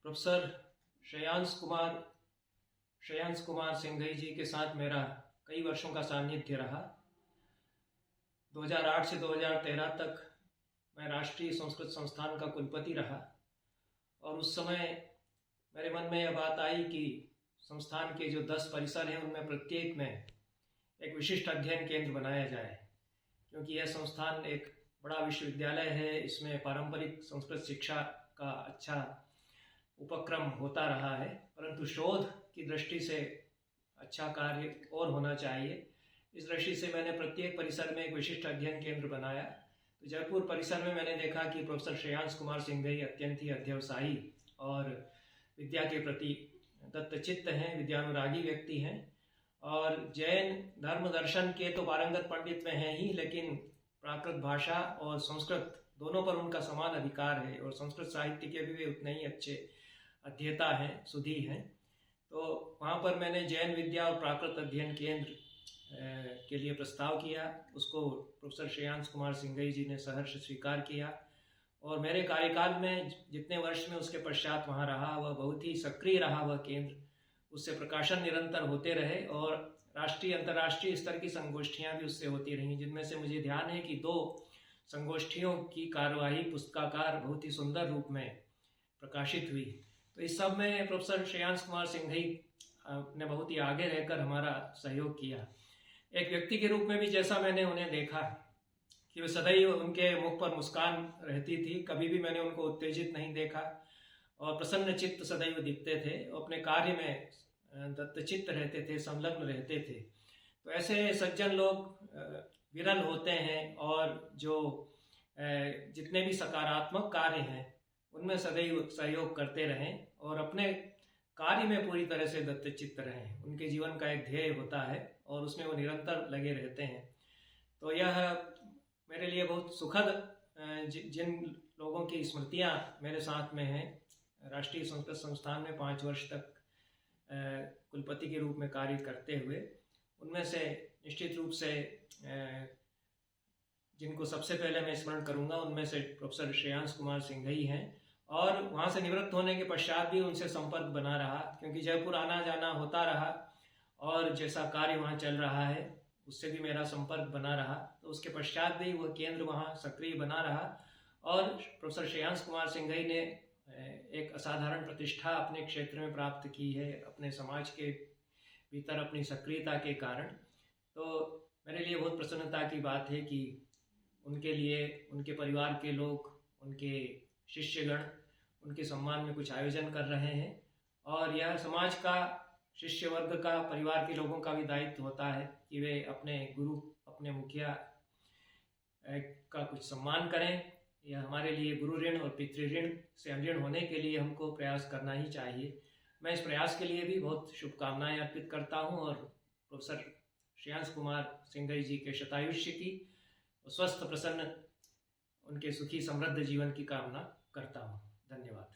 Professor Shreyansh Kumar Singhai जी के साथ मेरा कई वर्षों का सानिध्य रहा। 2008 से 2013 तक मैं राष्ट्रीय संस्कृत संस्थान का कुलपति रहा और उस समय मेरे मन में यह बात आई कि संस्थान के जो 10 परिसर हैं उनमें प्रत्येक में एक विशिष्ट अध्ययन केंद्र बनाया जाए, क्योंकि यह संस्थान एक बड़ा विश्वविद्यालय है। इसमें पारंपरिक संस्कृत शिक्षा का अच्छा उपक्रम होता रहा है, परंतु शोध की दृष्टि से अच्छा कार्य और होना चाहिए। इस दृष्टि से मैंने प्रत्येक परिसर में एक विशिष्ट अध्ययन केंद्र बनाया। तो जयपुर परिसर में मैंने देखा कि प्रोफेसर श्रेयांश कुमार सिंघई अत्यंत ही अध्यवसायी और विद्या के प्रति दत्तचित्त हैं, विद्यानुरागी व्यक्ति हैं और जैन धर्म दर्शन के तो पारंगत पंडित में हैं ही, लेकिन प्राकृत भाषा और संस्कृत दोनों पर उनका समान अधिकार है और संस्कृत साहित्य के भी वे उतने ही अच्छे अध्येता हैं, सुधी हैं। तो वहाँ पर मैंने जैन विद्या और प्राकृत अध्ययन केंद्र के लिए प्रस्ताव किया। उसको प्रोफेसर श्रेयांश कुमार सिंघई जी ने सहर्ष स्वीकार किया और मेरे कार्यकाल में जितने वर्ष में उसके पश्चात वहाँ रहा वह बहुत ही सक्रिय रहा वह केंद्र। उससे प्रकाशन निरंतर होते रहे और राष्ट्रीय अंतर्राष्ट्रीय स्तर की संगोष्ठियाँ भी उससे होती रहीं, जिनमें से मुझे ध्यान है कि 2 संगोष्ठियों की कार्यवाही पुस्तकाकार बहुत ही सुंदर रूप में प्रकाशित हुई। तो इस सब में प्रोफेसर श्रेयांश कुमार सिंघई ने बहुत ही आगे रहकर हमारा सहयोग किया। एक व्यक्ति के रूप में भी जैसा मैंने उन्हें देखा कि वे सदैव उनके मुख पर मुस्कान रहती थी, कभी भी मैंने उनको उत्तेजित नहीं देखा और प्रसन्न चित्त सदैव दिखते थे, अपने कार्य में दत्तचित्त रहते थे, संलग्न रहते थे। तो ऐसे सज्जन लोग विरल होते हैं और जो जितने भी सकारात्मक कार्य हैं उनमें सदैव सहयोग करते रहें और अपने कार्य में पूरी तरह से दत्तचित्त रहें। उनके जीवन का एक ध्येय होता है और उसमें वो निरंतर लगे रहते हैं। तो यह मेरे लिए बहुत सुखद जिन लोगों की स्मृतियाँ मेरे साथ में हैं, राष्ट्रीय संस्कृत संस्थान में 5 वर्ष तक कुलपति के रूप में कार्य करते हुए, उनमें से निश्चित रूप से जिनको सबसे पहले मैं स्मरण करूंगा उनमें से प्रोफेसर श्रेयांश कुमार सिंघई हैं। और वहाँ से निवृत्त होने के पश्चात भी उनसे संपर्क बना रहा, क्योंकि जयपुर आना जाना होता रहा और जैसा कार्य वहाँ चल रहा है उससे भी मेरा संपर्क बना रहा। तो उसके पश्चात भी वह केंद्र वहाँ सक्रिय बना रहा और प्रोफेसर श्रेयांश कुमार सिंघई ने एक असाधारण प्रतिष्ठा अपने क्षेत्र में प्राप्त की है, अपने समाज के भीतर अपनी सक्रियता के कारण। तो मेरे लिए बहुत प्रसन्नता की बात है कि उनके लिए उनके परिवार के लोग, उनके शिष्यगण उनके सम्मान में कुछ आयोजन कर रहे हैं और यह समाज का, शिष्य वर्ग का, परिवार के लोगों का भी दायित्व होता है कि वे अपने गुरु, अपने मुखिया का कुछ सम्मान करें। यह हमारे लिए गुरु ऋण और पितृ ऋण से अनऋण होने के लिए हमको प्रयास करना ही चाहिए। मैं इस प्रयास के लिए भी बहुत शुभकामनाएं अर्पित करता हूं और प्रोफेसर श्रेयांश कुमार सिंघई जी के शतायुष्य की, स्वस्थ प्रसन्न, उनके सुखी समृद्ध जीवन की कामना करता हूं। धन्यवाद।